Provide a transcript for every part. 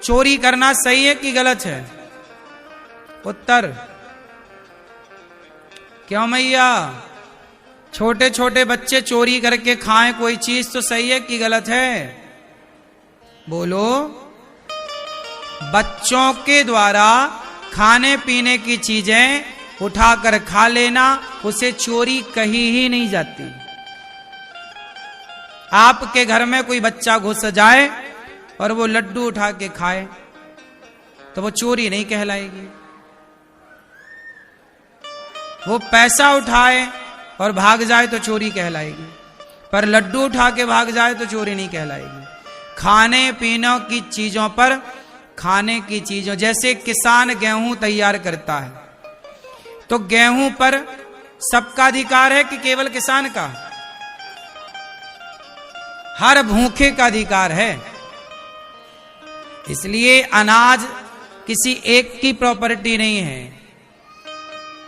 चोरी करना सही है कि गलत है? उत्तर। क्यों मैया? छोटे छोटे बच्चे चोरी करके खाएं कोई चीज तो सही है कि गलत है? बोलो। बच्चों के द्वारा खाने पीने की चीजें उठाकर खा लेना, उसे चोरी कही ही नहीं जाती। आपके घर में कोई बच्चा घुस जाए और वो लड्डू उठा के खाए तो वो चोरी नहीं कहलाएगी। वो पैसा उठाए और भाग जाए तो चोरी कहलाएगी, पर लड्डू उठा के भाग जाए तो चोरी नहीं कहलाएगी। खाने पीने की चीजों पर, खाने की चीजों, जैसे किसान गेहूं तैयार करता है तो गेहूं पर सबका अधिकार है कि केवल किसान का? हर भूखे का अधिकार है। इसलिए अनाज किसी एक की प्रॉपर्टी नहीं है,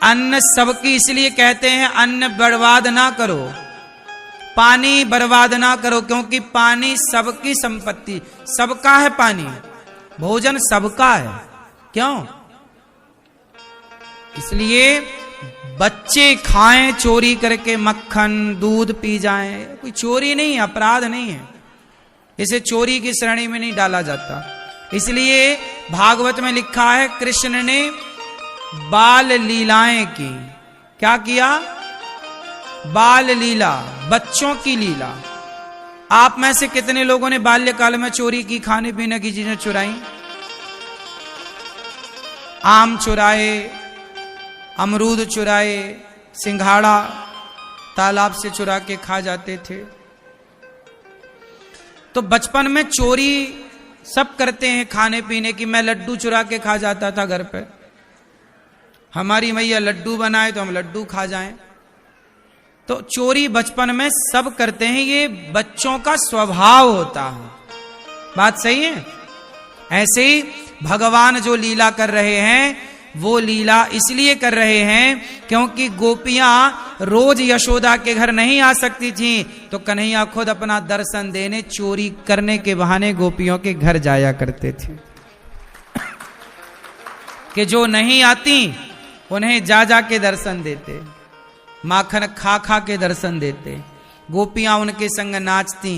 अन्न सबकी। इसलिए कहते हैं अन्न बर्बाद ना करो, पानी बर्बाद ना करो, क्योंकि पानी सबकी संपत्ति, सबका है पानी, भोजन सबका है। क्यों? इसलिए बच्चे खाएं चोरी करके, मक्खन दूध पी जाएं, कोई चोरी नहीं, अपराध नहीं है, इसे चोरी की श्रेणी में नहीं डाला जाता। इसलिए भागवत में लिखा है कृष्ण ने बाल लीलाएं की। क्या किया? बाल लीला, बच्चों की लीला। आप में से कितने लोगों ने बाल्यकाल में चोरी की, खाने पीने की चीजें चुराई? आम चुराए, अमरूद चुराए, सिंघाड़ा तालाब से चुरा के खा जाते थे। तो बचपन में चोरी सब करते हैं खाने पीने की। मैं लड्डू चुरा के खा जाता था घर पे, हमारी मैया लड्डू बनाए तो हम लड्डू खा जाएं। तो चोरी बचपन में सब करते हैं, ये बच्चों का स्वभाव होता है। बात सही है? ऐसे ही भगवान जो लीला कर रहे हैं वो लीला इसलिए कर रहे हैं क्योंकि गोपियां रोज यशोदा के घर नहीं आ सकती थी, तो कन्हैया खुद अपना दर्शन देने चोरी करने के बहाने गोपियों के घर जाया करते थे कि जो नहीं आती उन्हें जा जा के दर्शन देते, माखन खा खा के दर्शन देते। गोपियां उनके संग नाचती।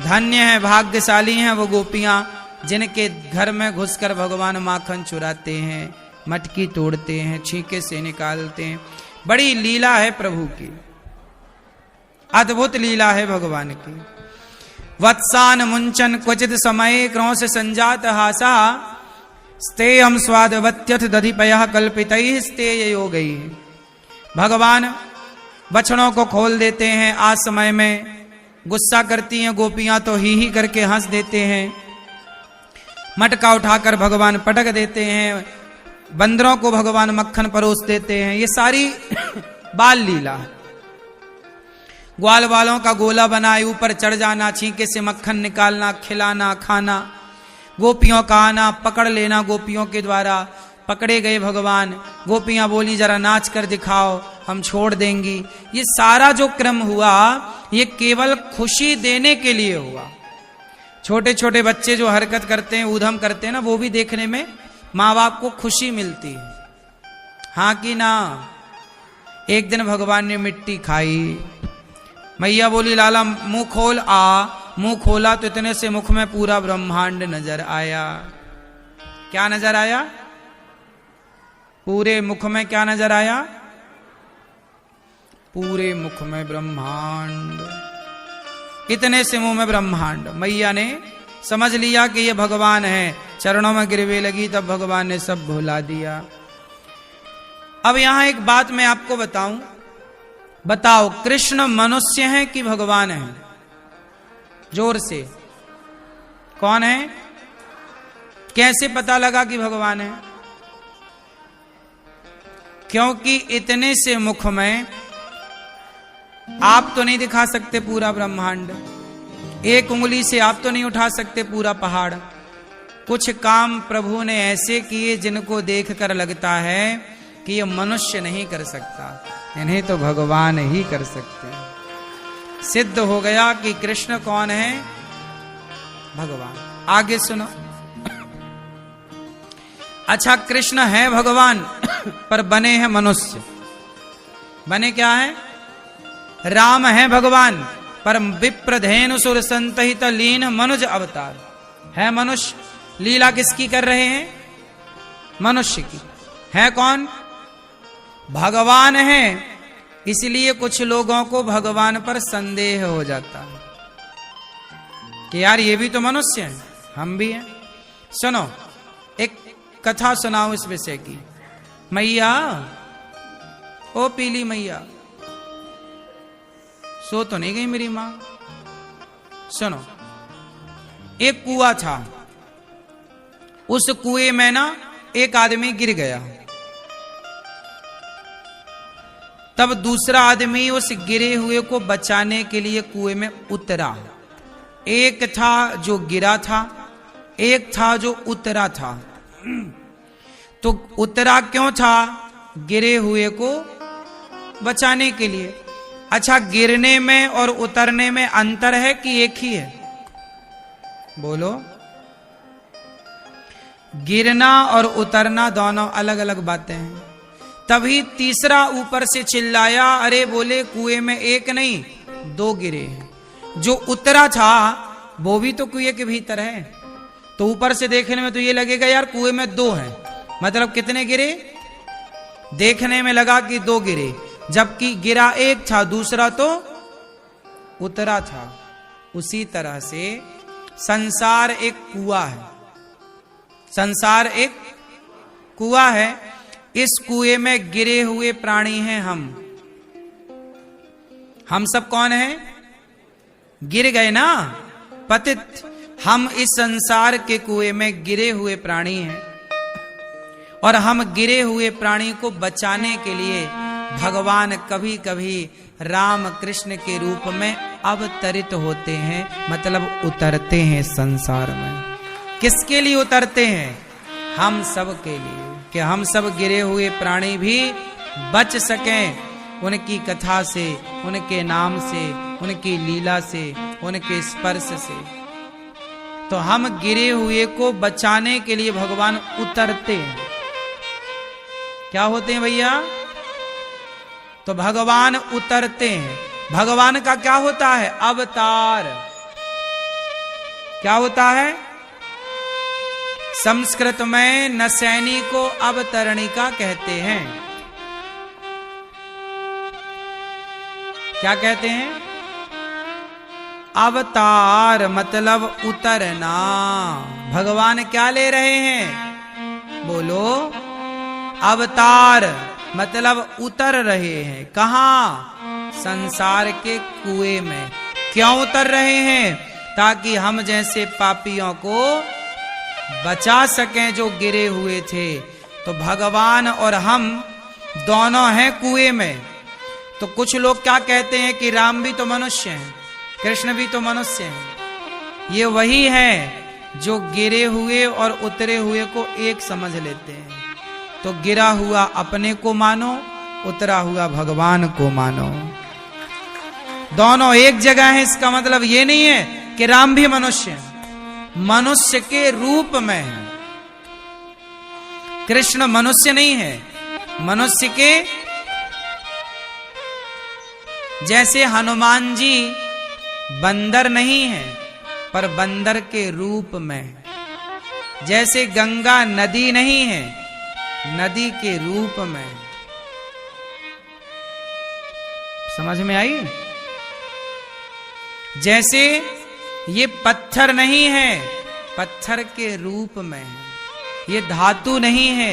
धन्य है, भाग्यशाली हैं वो गोपियां जिनके घर में घुसकर भगवान माखन चुराते हैं, मटकी तोड़ते हैं, छींके से निकालते हैं। बड़ी लीला है प्रभु की, अद्भुत लीला है भगवान की। वत्सान मुंचन क्वचित समय क्रोश संजात हासा स्तेयम स्वादवत्यथ दधिपयः कल्पितैः स्तेयो गई। भगवान बछड़ों को खोल देते हैं। आज समय में गुस्सा करती हैं गोपियां तो ही करके हंस देते हैं। मटका उठाकर भगवान पटक देते हैं, बंदरों को भगवान मक्खन परोस देते हैं। ये सारी बाल लीला है। ग्वाल वालों का गोला बनाए, ऊपर चढ़ जाना, छींके से मक्खन निकालना, खिलाना, खाना, गोपियों का आना, पकड़ लेना गोपियों के द्वारा। पकड़े गए भगवान, गोपियां बोली जरा नाच कर दिखाओ, हम छोड़ देंगी। ये सारा जो क्रम हुआ ये केवल खुशी देने के लिए हुआ। छोटे छोटे बच्चे जो हरकत करते हैं, ऊधम करते हैं ना, वो भी देखने में माँ बाप को खुशी मिलती है। हाँ कि ना? एक दिन भगवान ने मिट्टी खाई, मैया बोली लाला मुंह खोल। मुंह खोला तो इतने से मुख में पूरा ब्रह्मांड नजर आया। क्या नजर आया? पूरे मुख में क्या नजर आया? पूरे मुख में ब्रह्मांड, इतने से मुंह में ब्रह्मांड। मैया ने समझ लिया कि ये भगवान है, चरणों में गिरवे लगी, तब भगवान ने सब भुला दिया। अब यहां एक बात मैं आपको बताऊं, बताओ कृष्ण मनुष्य हैं कि भगवान हैं? जोर से, कौन है? कैसे पता लगा कि भगवान है? क्योंकि इतने से मुख में आप तो नहीं दिखा सकते पूरा ब्रह्मांड, एक उंगली से आप तो नहीं उठा सकते पूरा पहाड़। कुछ काम प्रभु ने ऐसे किए जिनको देखकर लगता है कि ये मनुष्य नहीं कर सकता, इन्हें तो भगवान ही कर सकते हैं। सिद्ध हो गया कि कृष्ण कौन है? भगवान। आगे सुनो। अच्छा कृष्ण है भगवान पर बने हैं मनुष्य। बने क्या है? राम है भगवान पर विप्रधेनु सुर संतहित लीन मनुज अवतार है। मनुष्य लीला किसकी कर रहे हैं? मनुष्य की। है कौन? भगवान है। इसलिए कुछ लोगों को भगवान पर संदेह हो जाता है कि यार ये भी तो मनुष्य हैं, हम भी हैं। सुनो, एक कथा सुनाओ इस विषय की। मैया, ओ पीली मैया, सो तो नहीं गई मेरी मां? सुनो, एक कुआं था। उस कुएं में ना एक आदमी गिर गया। तब दूसरा आदमी उस गिरे हुए को बचाने के लिए कुएं में उतरा। एक था जो गिरा था, एक था जो उतरा था। तो उतरा क्यों था? गिरे हुए को बचाने के लिए। अच्छा, गिरने में और उतरने में अंतर है कि एक ही है? बोलो। गिरना और उतरना दोनों अलग अलग बातें हैं। तभी तीसरा ऊपर से चिल्लाया, अरे बोले कुएं में एक नहीं दो गिरे हैं। जो उतरा था वो भी तो कुएं के भीतर है। तो ऊपर से देखने में तो ये लगेगा यार कुएं में दो हैं, मतलब कितने गिरे? देखने में लगा कि दो गिरे, जबकि गिरा एक था, दूसरा तो उतरा था। उसी तरह से संसार एक कुआं है। संसार एक कुआं है। इस कुएं में गिरे हुए प्राणी हैं हम। हम सब कौन हैं? गिर गए ना, पतित। हम इस संसार के कुएं में गिरे हुए प्राणी हैं और हम गिरे हुए प्राणी को बचाने के लिए भगवान कभी कभी राम कृष्ण के रूप में अवतरित होते हैं, मतलब उतरते हैं संसार में। किसके लिए उतरते हैं? हम सब के लिए, कि हम सब गिरे हुए प्राणी भी बच सकें उनकी कथा से, उनके नाम से, उनकी लीला से, उनके स्पर्श से। तो हम गिरे हुए को बचाने के लिए भगवान उतरते हैं। क्या होते हैं भैया? तो भगवान उतरते हैं। भगवान का क्या होता है? अवतार। क्या होता है? संस्कृत में नसैनी को अवतरणिका कहते हैं। क्या कहते हैं? अवतार मतलब उतरना। भगवान क्या ले रहे हैं? बोलो। अवतार मतलब उतर रहे हैं। कहां? संसार के कुएं में। क्यों उतर रहे हैं? ताकि हम जैसे पापियों को बचा सकें जो गिरे हुए थे। तो भगवान और हम दोनों हैं कुएं में। तो कुछ लोग क्या कहते हैं कि राम भी तो मनुष्य हैं, कृष्ण भी तो मनुष्य हैं। ये वही है जो गिरे हुए और उतरे हुए को एक समझ लेते हैं। तो गिरा हुआ अपने को मानो, उतरा हुआ भगवान को मानो। दोनों एक जगह है। इसका मतलब ये नहीं है कि राम भी मनुष्य है, मनुष्य के रूप में है। कृष्ण मनुष्य नहीं है, मनुष्य के जैसे हनुमान जी बंदर नहीं है पर बंदर के रूप में। जैसे गंगा नदी नहीं है, नदी के रूप में। समझ में आई? जैसे ये पत्थर नहीं है, पत्थर के रूप में है। ये धातु नहीं है,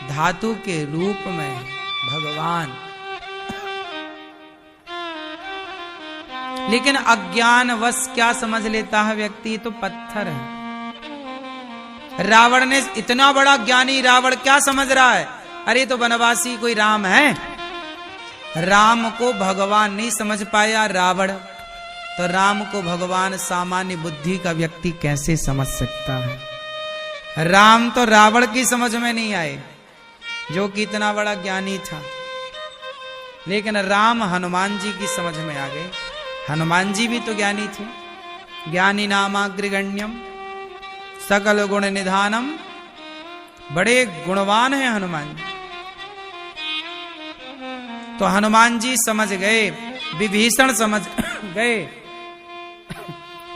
धातु के रूप में है भगवान। लेकिन अज्ञानवश क्या समझ लेता है व्यक्ति? तो पत्थर है। रावण ने, इतना बड़ा ज्ञानी रावण क्या समझ रहा है? अरे तो वनवासी कोई राम है। राम को भगवान नहीं समझ पाया रावण, तो राम को भगवान सामान्य बुद्धि का व्यक्ति कैसे समझ सकता है? राम तो रावण की समझ में नहीं आए जो कि इतना बड़ा ज्ञानी था, लेकिन राम हनुमान जी की समझ में आ गए। हनुमान जी भी तो ज्ञानी थे। ज्ञानी नामाग्रगण्यम सकल गुण निधानम बड़े गुणवान हैं हनुमान जी। तो हनुमान जी समझ गए, विभीषण समझ गए,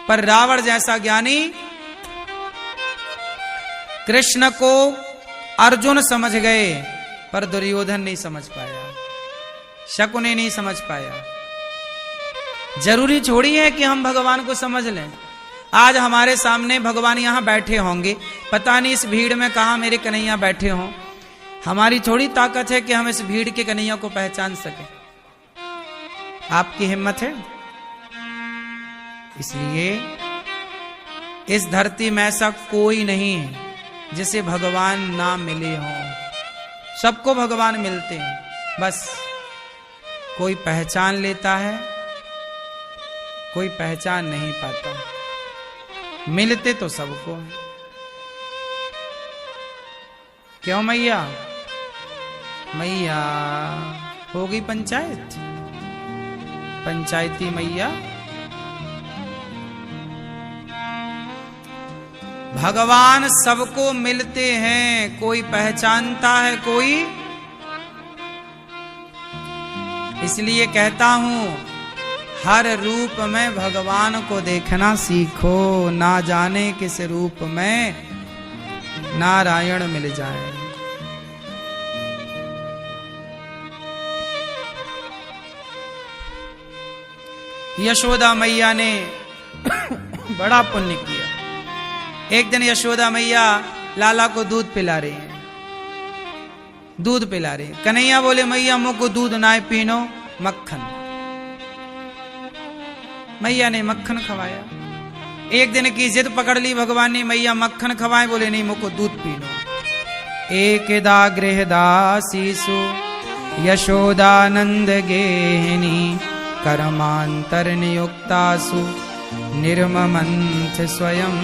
पर रावण जैसा ज्ञानी कृष्ण को अर्जुन समझ गए, पर दुर्योधन नहीं समझ पाया, शकुनि नहीं समझ पाया। जरूरी छोड़ी है कि हम भगवान को समझ लें। आज हमारे सामने भगवान यहां बैठे होंगे, पता नहीं इस भीड़ में कहां मेरे कन्हैया बैठे हों। हमारी थोड़ी ताकत है कि हम इस भीड़ के कन्हैया को पहचान सकें। आपकी हिम्मत है? इसलिए इस धरती में ऐसा कोई नहीं है जिसे भगवान ना मिले हों। सबको भगवान मिलते हैं, बस कोई पहचान लेता है, कोई पहचान नहीं पाता। मिलते तो सबको हैं। क्यों मैया? मैया होगी पंचायत, पंचायती मैया। भगवान सबको मिलते हैं, कोई पहचानता है, कोई। इसलिए कहता हूं, हर रूप में भगवान को देखना सीखो, ना जाने किस रूप में नारायण मिल जाए। यशोदा मैया ने बड़ा पुण्य किया। एक दिन यशोदा मैया लाला को दूध पिला रही हैं, दूध पिला रही। कन्हैया बोले मैया मुझको दूध ना पीनो, मक्खन। मैया ने मक्खन खवाया। एक दिन की जिद पकड़ ली भगवान ने, मैया मक्खन खवाए, बोले नहीं मुझको दूध पीनो। एकदा गृहदासीसु यशोदानंद गेहिनी कर्मांतर नियुक्तासु निर्ममंथ स्वयं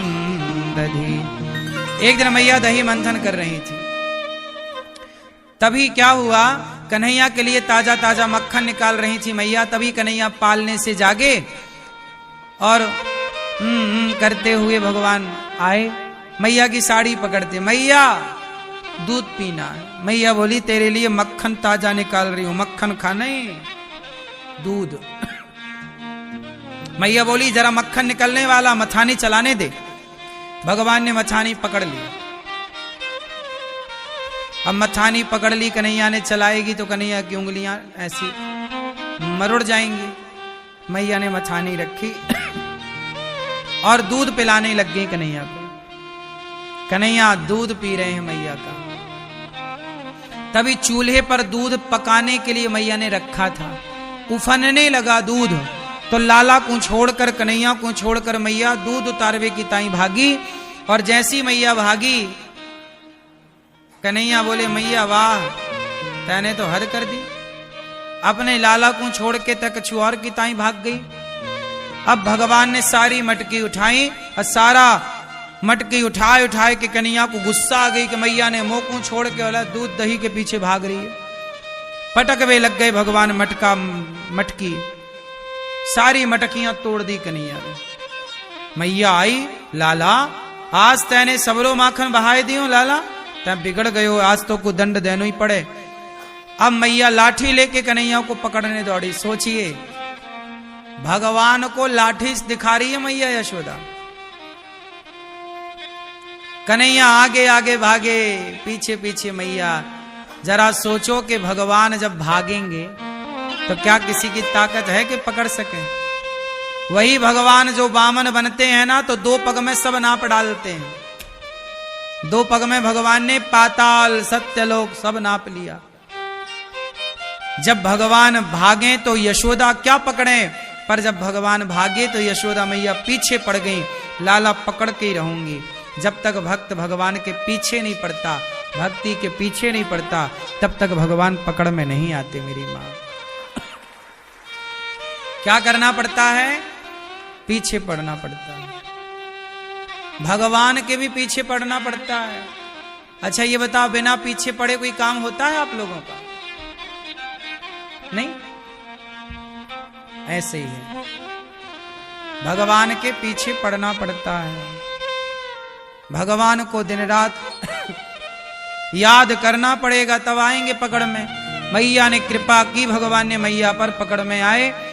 दधी। एक दिन मैया दही मंथन कर रही थी। तभी क्या हुआ, कन्हैया के लिए ताजा ताजा मक्खन निकाल रही थी मैया। तभी कन्हैया पालने से जागे और करते हुए भगवान आए। मैया की साड़ी पकड़ते, मैया दूध पीना है। मैया बोली तेरे लिए मक्खन ताजा निकाल रही हूं, मक्खन खाना ही, दूध। मैया बोली जरा मक्खन निकलने वाला, मथानी चलाने दे। भगवान ने मथानी पकड़ ली। अब मथानी पकड़ ली, कन्हैया ने चलाएगी तो कन्हैया की उंगलियां ऐसी मरुड़ जाएंगी। मैया ने मथानी रखी और दूध पिलाने लग गई कन्हैया को। कन्हैया दूध पी रहे हैं मैया का। तभी चूल्हे पर दूध पकाने के लिए मैया ने रखा था। उफनने लगा दूध, तो लाला को छोड़कर, कन्हैया को छोड़कर मैया दूध उतारवे की ताई भागी। और जैसी मैया भागी, कन्हैया बोले मैया वाह, तैने तो हद कर दी। अपने लाला को छोड़ के तक कछु और की ताई भाग गई। अब भगवान ने सारी मटकी उठाई और सारा मटकी उठाए उठाए के कन्हैया को गुस्सा आ गई कि मैया ने मुंह को छोड़ के वाला दूध दही के पीछे भाग रही है। पटकवे लग गए भगवान मटकी, सारी मटकियां तोड़ दी कन्हैया ने। मैया आई, लाला आज तैने सबरो माखन बहाए दियो लाला, तै बिगड़ गयो, आज तो को दंड देनो ही पड़े। अब मैया लाठी लेके कन्हैया को पकड़ने दौड़ी। सोचिए, भगवान को लाठी दिखा रही है मैया यशोदा। कन्हैया आगे आगे भागे, पीछे पीछे मैया। जरा सोचो कि भगवान जब भागेंगे तो क्या किसी की ताकत है कि पकड़ सके? वही भगवान जो वामन बनते हैं ना, तो 2 पग में सब नाप डालते हैं। 2 पग में भगवान ने पाताल सत्यलोक सब नाप लिया। जब भगवान भागे तो यशोदा क्या पकड़े, पर जब भगवान भागे तो यशोदा मैया पीछे पड़ गई। लाला पकड़ के ही रहूंगी। जब तक भक्त भगवान के पीछे नहीं पड़ता, भक्ति के पीछे नहीं पड़ता, तब तक भगवान पकड़ में नहीं आते मेरी मां। क्या करना पड़ता है? पीछे पड़ना पड़ता है। भगवान के भी पीछे पड़ना पड़ता है। अच्छा ये बताओ, बिना पीछे पड़े कोई काम होता है आप लोगों का? नहीं, ऐसे ही है। भगवान के पीछे पड़ना पड़ता है। भगवान को दिन रात याद करना पड़ेगा तब आएंगे पकड़ में। मैया ने कृपा की, भगवान ने मैया पर पकड़ में आए।